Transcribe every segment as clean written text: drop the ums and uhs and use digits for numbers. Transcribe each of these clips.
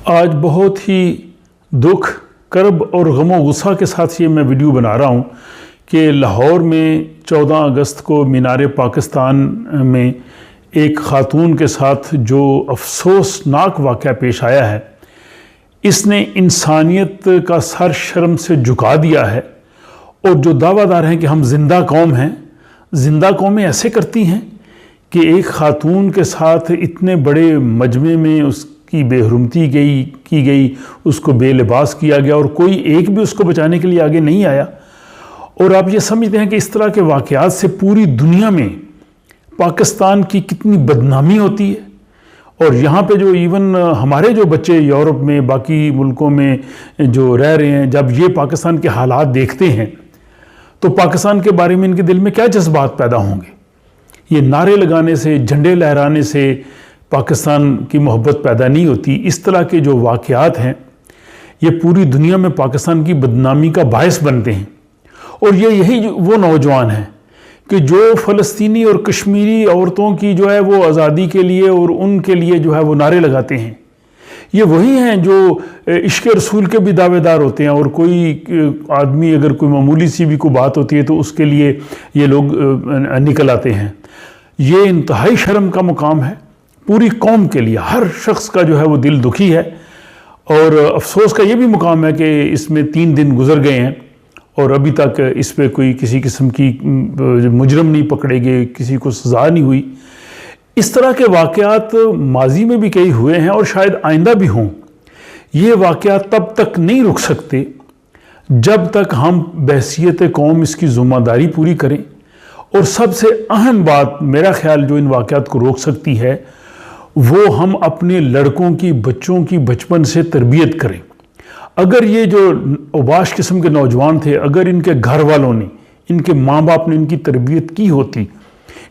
آج بہت ہی دکھ کرب اور غم و غصہ کے ساتھ یہ میں ویڈیو بنا رہا ہوں کہ لاہور میں 14 اگست کو مینار پاکستان میں ایک خاتون کے ساتھ جو افسوسناک واقعہ پیش آیا ہے، اس نے انسانیت کا سر شرم سے جھکا دیا ہے۔ اور جو دعویٰ دار ہیں کہ ہم زندہ قوم ہیں، زندہ قومیں ایسے کرتی ہیں کہ ایک خاتون کے ساتھ اتنے بڑے مجمع میں اس کی بے حرمتی کی گئی، اس کو بے لباس کیا گیا اور کوئی ایک بھی اس کو بچانے کے لیے آگے نہیں آیا۔ اور آپ یہ سمجھتے ہیں کہ اس طرح کے واقعات سے پوری دنیا میں پاکستان کی کتنی بدنامی ہوتی ہے۔ اور یہاں پہ جو ایون ہمارے جو بچے یورپ میں باقی ملکوں میں جو رہ رہے ہیں، جب یہ پاکستان کے حالات دیکھتے ہیں تو پاکستان کے بارے میں ان کے دل میں کیا جذبات پیدا ہوں گے؟ یہ نعرے لگانے سے، جھنڈے لہرانے سے پاکستان کی محبت پیدا نہیں ہوتی۔ اس طرح کے جو واقعات ہیں یہ پوری دنیا میں پاکستان کی بدنامی کا باعث بنتے ہیں۔ اور یہی وہ نوجوان ہیں کہ جو فلسطینی اور کشمیری عورتوں کی جو ہے وہ آزادی کے لیے اور ان کے لیے جو ہے وہ نعرے لگاتے ہیں۔ یہ وہی ہیں جو عشق رسول کے بھی دعوے دار ہوتے ہیں، اور کوئی آدمی اگر کوئی معمولی سی بھی کوئی بات ہوتی ہے تو اس کے لیے یہ لوگ نکل آتے ہیں۔ یہ انتہائی شرم کا مقام ہے پوری قوم کے لیے، ہر شخص کا جو ہے وہ دل دکھی ہے۔ اور افسوس کا یہ بھی مقام ہے کہ اس میں 3 دن گزر گئے ہیں اور ابھی تک اس پہ کوئی کسی قسم کی مجرم نہیں پکڑے گئے، کسی کو سزا نہیں ہوئی۔ اس طرح کے واقعات ماضی میں بھی کئی ہوئے ہیں اور شاید آئندہ بھی ہوں۔ یہ واقعات تب تک نہیں رک سکتے جب تک ہم بحیثیت قوم اس کی ذمہ داری پوری کریں۔ اور سب سے اہم بات میرا خیال جو ان واقعات کو روک سکتی ہے وہ ہم اپنے لڑکوں کی، بچوں کی بچپن سے تربیت کریں۔ اگر یہ جو اوباش قسم کے نوجوان تھے، اگر ان کے گھر والوں نے، ان کے ماں باپ نے ان کی تربیت کی ہوتی،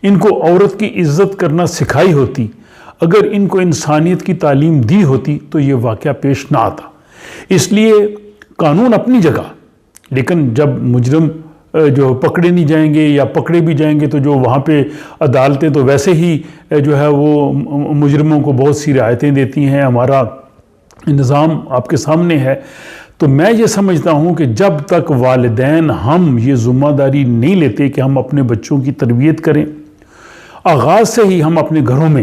ان کو عورت کی عزت کرنا سکھائی ہوتی، اگر ان کو انسانیت کی تعلیم دی ہوتی تو یہ واقعہ پیش نہ آتا۔ اس لیے قانون اپنی جگہ، لیکن جب مجرم جو پکڑے نہیں جائیں گے یا پکڑے بھی جائیں گے تو جو وہاں پہ عدالتیں تو ویسے ہی جو ہے وہ مجرموں کو بہت سی رعایتیں دیتی ہیں، ہمارا نظام آپ کے سامنے ہے۔ تو میں یہ سمجھتا ہوں کہ جب تک والدین ہم یہ ذمہ داری نہیں لیتے کہ ہم اپنے بچوں کی تربیت کریں، آغاز سے ہی ہم اپنے گھروں میں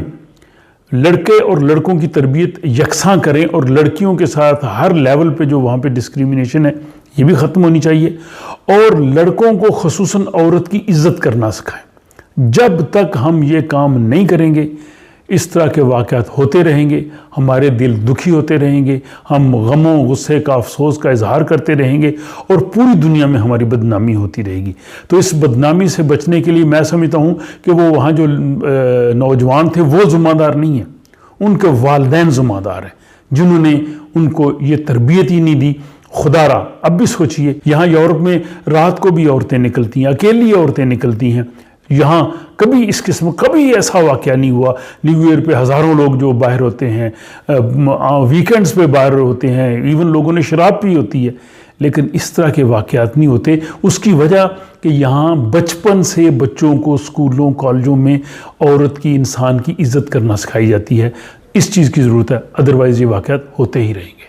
لڑکے اور لڑکوں کی تربیت یکساں کریں، اور لڑکیوں کے ساتھ ہر لیول پہ جو وہاں پہ ڈسکریمنیشن ہے یہ بھی ختم ہونی چاہیے، اور لڑکوں کو خصوصاً عورت کی عزت کرنا سکھائیں۔ جب تک ہم یہ کام نہیں کریں گے اس طرح کے واقعات ہوتے رہیں گے، ہمارے دل دکھی ہوتے رہیں گے، ہم غم و غصے کا، افسوس کا اظہار کرتے رہیں گے اور پوری دنیا میں ہماری بدنامی ہوتی رہے گی۔ تو اس بدنامی سے بچنے کے لیے میں سمجھتا ہوں کہ وہ وہاں جو نوجوان تھے وہ ذمہ دار نہیں ہیں، ان کے والدین ذمہ دار ہیں جنہوں نے ان کو یہ تربیت ہی نہیں دی۔ خدا را اب بھی سوچئے، یہاں یورپ میں رات کو بھی عورتیں نکلتی ہیں، اکیلی عورتیں نکلتی ہیں۔ یہاں کبھی اس قسم کبھی ایسا واقعہ نہیں ہوا۔ نیو ایئر پہ ہزاروں لوگ جو باہر ہوتے ہیں، ویکینڈز پہ باہر ہوتے ہیں، ایون لوگوں نے شراب پی ہوتی ہے، لیکن اس طرح کے واقعات نہیں ہوتے۔ اس کی وجہ کہ یہاں بچپن سے بچوں کو اسکولوں کالجوں میں عورت کی، انسان کی عزت کرنا سکھائی جاتی ہے۔ اس چیز کی ضرورت ہے، ادروائز یہ واقعات ہوتے ہی رہیں گے۔